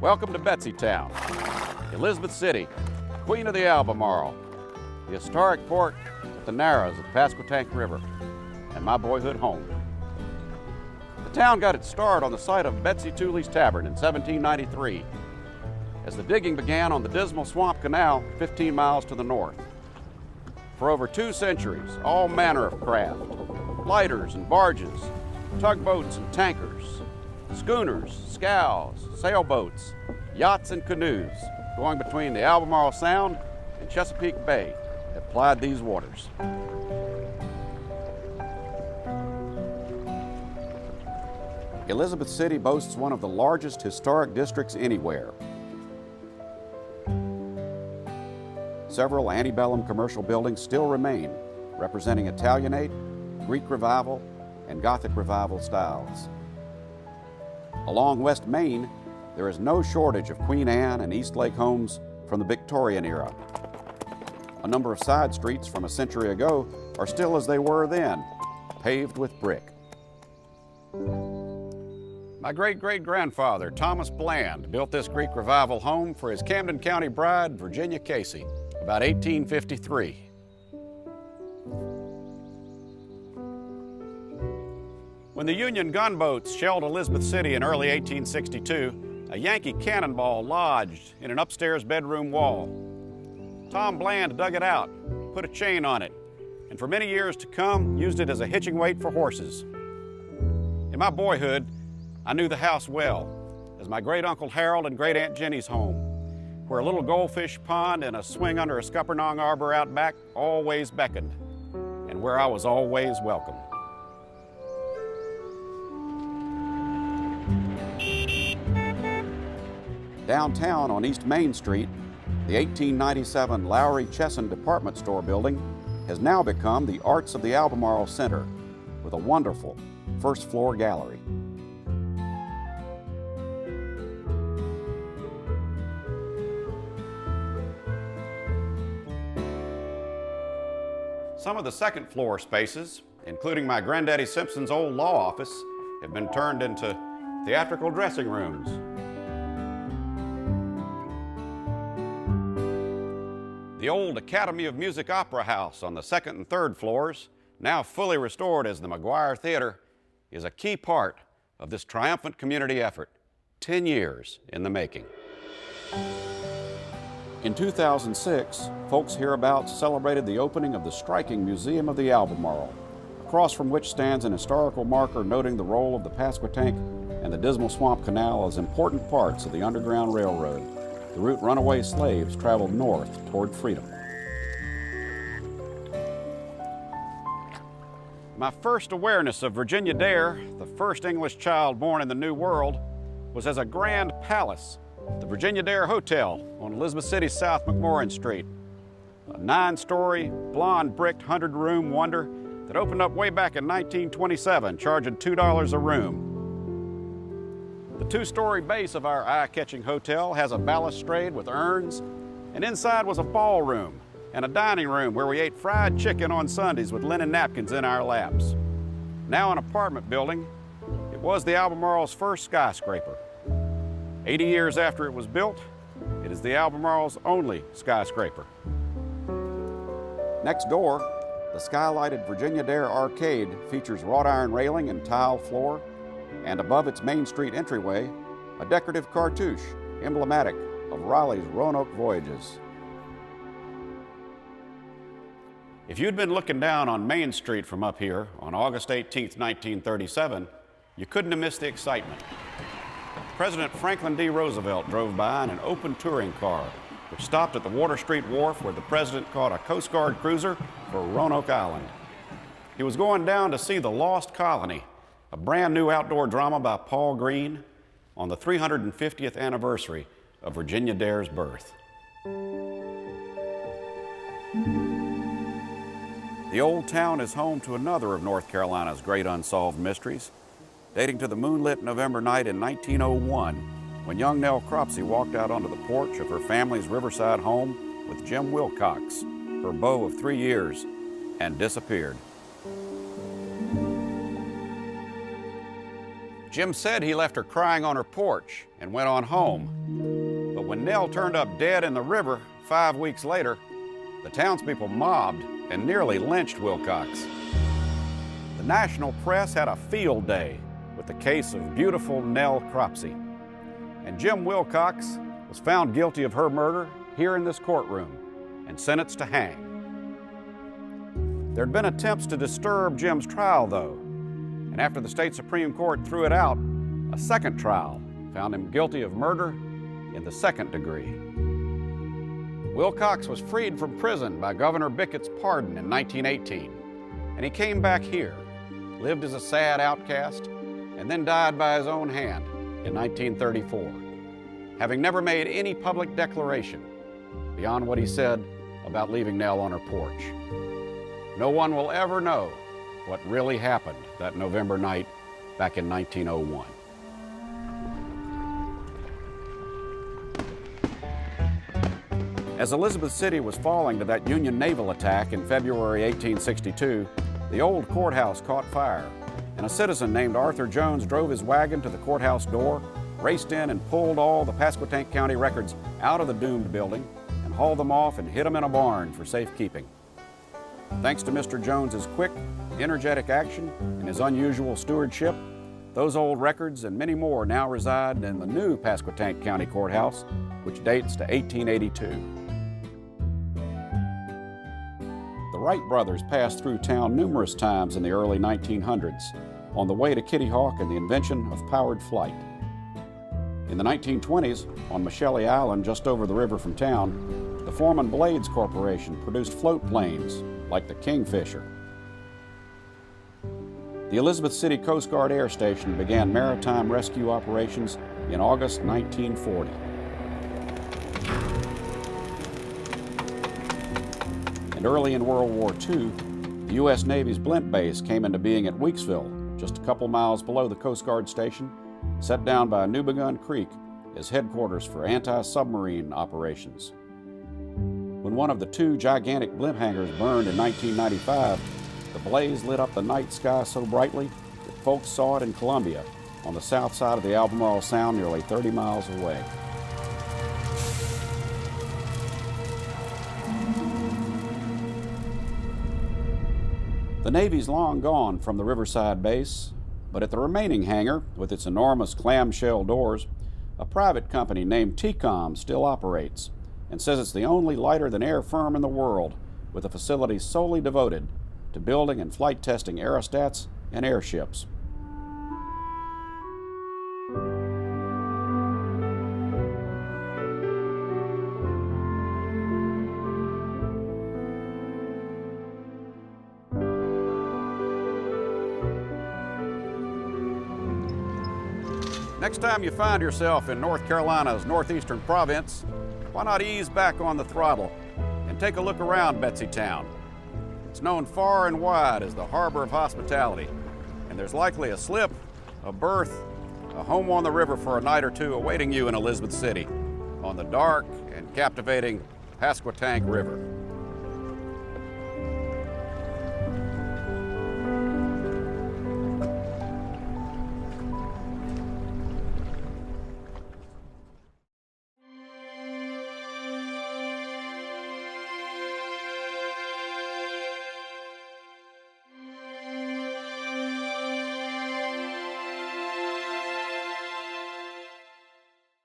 Welcome to Betsytown, Elizabeth City, Queen of the Albemarle, the historic port at the narrows of the Pasquotank River, and my boyhood home. The town got its start on the site of Betsy Tooley's Tavern in 1793, as the digging began on the Dismal Swamp Canal 15 miles to the north. For over 2 centuries, all manner of craft, lighters and barges, tugboats and tankers, schooners, scows, sailboats, yachts and canoes going between the Albemarle Sound and Chesapeake Bay have plied these waters. Elizabeth City boasts one of the largest historic districts anywhere. Several antebellum commercial buildings still remain, representing Italianate, Greek Revival, and Gothic Revival styles. Along West Main, there is no shortage of Queen Anne and East Lake homes from the Victorian era. A number of side streets from a century ago are still as they were then, paved with brick. My great-great-grandfather, Thomas Bland, built this Greek Revival home for his Camden County bride, Virginia Casey, about 1853. When the Union gunboats shelled Elizabeth City in early 1862, a Yankee cannonball lodged in an upstairs bedroom wall. Tom Bland dug it out, put a chain on it, and for many years to come, used it as a hitching weight for horses. In my boyhood, I knew the house well, as my great-uncle Harold and great-aunt Jenny's home, where a little goldfish pond and a swing under a scuppernong arbor out back always beckoned, and where I was always welcome. Downtown on East Main Street, the 1897 Lowry Chesson department store building has now become the Arts of the Albemarle Center with a wonderful first-floor gallery. Some of the second-floor spaces, including my Granddaddy Simpson's old law office, have been turned into theatrical dressing rooms. The old Academy of Music Opera House on the second and third floors, now fully restored as the McGuire Theater, is a key part of this triumphant community effort, 10 years in the making. In 2006, Folks Hereabouts celebrated the opening of the striking Museum of the Albemarle, across from which stands an historical marker noting the role of the Pasquotank and the Dismal Swamp Canal as important parts of the Underground Railroad, the route runaway slaves traveled north toward freedom. My first awareness of Virginia Dare, the first English child born in the New World, was as a grand palace, the Virginia Dare Hotel on Elizabeth City's South McMorran Street, a 9-story, blonde-bricked 100-room wonder that opened up way back in 1927, charging $2 a room. The 2-story base of our eye-catching hotel has a balustrade with urns, and inside was a ballroom and a dining room where we ate fried chicken on Sundays with linen napkins in our laps. Now an apartment building, it was the Albemarle's first skyscraper. 80 years after it was built, it is the Albemarle's only skyscraper. Next door, the skylighted Virginia Dare Arcade features wrought iron railing and tile floor, and above its Main Street entryway, a decorative cartouche emblematic of Raleigh's Roanoke voyages. If you'd been looking down on Main Street from up here on August 18, 1937, you couldn't have missed the excitement. President Franklin D. Roosevelt drove by in an open touring car, which stopped at the Water Street Wharf where the president caught a Coast Guard cruiser for Roanoke Island. He was going down to see The Lost Colony, a brand new outdoor drama by Paul Green on the 350th anniversary of Virginia Dare's birth. The old town is home to another of North Carolina's great unsolved mysteries, dating to the moonlit November night in 1901, when young Nell Cropsey walked out onto the porch of her family's riverside home with Jim Wilcox, her beau of 3 years, and disappeared. Jim said he left her crying on her porch and went on home. But when Nell turned up dead in the river 5 weeks later, the townspeople mobbed and nearly lynched Wilcox. The national press had a field day with the case of beautiful Nell Cropsey. And Jim Wilcox was found guilty of her murder here in this courtroom and sentenced to hang. There had been attempts to disturb Jim's trial, though, and after the state Supreme Court threw it out, a second trial found him guilty of murder in the second degree. Wilcox was freed from prison by Governor Bickett's pardon in 1918, and he came back here, lived as a sad outcast, and then died by his own hand in 1934, having never made any public declaration beyond what he said about leaving Nell on her porch. No one will ever know what really happened that November night back in 1901. As Elizabeth City was falling to that Union naval attack in February 1862, the old courthouse caught fire, and a citizen named Arthur Jones drove his wagon to the courthouse door, raced in and pulled all the Pasquotank County records out of the doomed building and hauled them off and hid them in a barn for safekeeping. Thanks to Mr. Jones's quick, energetic action and his unusual stewardship, those old records and many more now reside in the new Pasquotank County Courthouse, which dates to 1882. The Wright brothers passed through town numerous times in the early 1900s on the way to Kitty Hawk and the invention of powered flight. In the 1920s, on Michele Island, just over the river from town, the Foreman Blades Corporation produced float planes like the Kingfisher. The Elizabeth City Coast Guard Air Station began maritime rescue operations in August 1940. And early in World War II, the U.S. Navy's Blint Base came into being at Weeksville, just a couple miles below the Coast Guard station, set down by Newbegun Creek as headquarters for anti-submarine operations. When one of the two gigantic blimp hangars burned in 1995, the blaze lit up the night sky so brightly that folks saw it in Columbia, on the south side of the Albemarle Sound, nearly 30 miles away. The Navy's long gone from the Riverside base, but at the remaining hangar, with its enormous clamshell doors, a private company named TCOM still operates and says it's the only lighter-than-air firm in the world with a facility solely devoted to building and flight testing aerostats and airships. Next time you find yourself in North Carolina's northeastern province, why not ease back on the throttle and take a look around Betsytown? It's known far and wide as the harbor of hospitality, and there's likely a slip, a berth, a home on the river for a night or two awaiting you in Elizabeth City on the dark and captivating Pasquotank River.